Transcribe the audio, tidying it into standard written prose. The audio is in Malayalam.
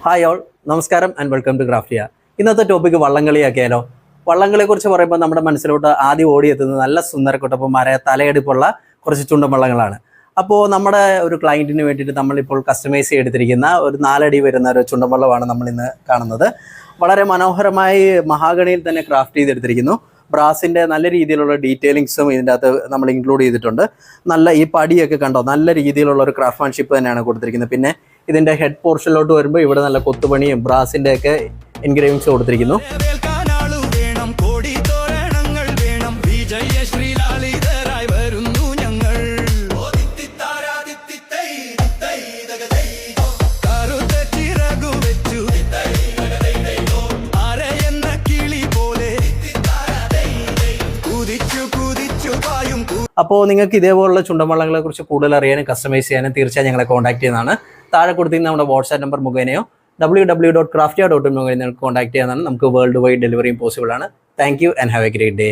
ഹായ് ഓൾ, നമസ്കാരം ആൻഡ് വെൽക്കം ടു ക്രാഫ്റ്റിയ. ഇന്നത്തെ ടോപ്പിക്ക് വള്ളംകളിയാക്കിയാലോ. വള്ളംകളിയെക്കുറിച്ച് പറയുമ്പോൾ നമ്മുടെ മനസ്സിലോട്ട് ആദ്യം ഓടിയെത്തുന്നത് നല്ല സുന്ദരക്കുട്ടപ്പന്മാരെ തലയെടുപ്പുള്ള കുറച്ച് ചുണ്ടൻ വള്ളങ്ങളാണ്. അപ്പോൾ നമ്മുടെ ഒരു ക്ലയൻറ്റിന് വേണ്ടിയിട്ട് നമ്മളിപ്പോൾ കസ്റ്റമൈസ് ചെയ്തെടുത്തിരിക്കുന്ന ഒരു 4 അടി വരുന്ന ഒരു ചുണ്ടൻ വള്ളമാണ് നമ്മളിന്ന് കാണുന്നത്. വളരെ മനോഹരമായി മഹാഗണിയിൽ തന്നെ ക്രാഫ്റ്റ് ചെയ്തെടുത്തിരിക്കുന്നു. ബ്രാസിൻ്റെ നല്ല രീതിയിലുള്ള ഡീറ്റെയിലിങ്സും ഇതിൻ്റെ അകത്ത് നമ്മൾ ഇൻക്ലൂഡ് ചെയ്തിട്ടുണ്ട്. നല്ല ഈ പടിയൊക്കെ കണ്ടോ, നല്ല രീതിയിലുള്ള ഒരു ക്രാഫ്റ്റ്മാൻഷിപ്പ് തന്നെയാണ് കൊടുത്തിരിക്കുന്നത്. പിന്നെ ഇതിൻ്റെ ഹെഡ് പോർഷനിലോട്ട് വരുമ്പോൾ ഇവിടെ നല്ല കൊത്തുപണിയും ബ്രാസിൻ്റെ ഒക്കെ എൻഗ്രേവിങ്സ് കൊടുത്തിരിക്കുന്നു. അപ്പോൾ നിങ്ങൾക്ക് ഇതേപോലുള്ള ചുണ്ടൻവള്ളങ്ങളെ കുറിച്ച് കൂടുതൽ അറിയാനും കസ്റ്റമൈസ് ചെയ്യാനും തീർച്ചയായും ഞങ്ങളെ കോൺടാക്ട് ചെയ്യുന്നതാണ്. താഴെ കൊടുത്തിരുന്ന നമ്മുടെ വാട്സ്ആപ്പ് നമ്പർ മുഖേനയോ www.craftia.in മുഖേന നിങ്ങൾക്ക് കോൺടാക്ട് ചെയ്യാനാണ്. നമുക്ക് വേൾഡ് വൈഡ് ഡെലിവറിയും പോസിബിൾ ആണ്. Thank you and have A great day.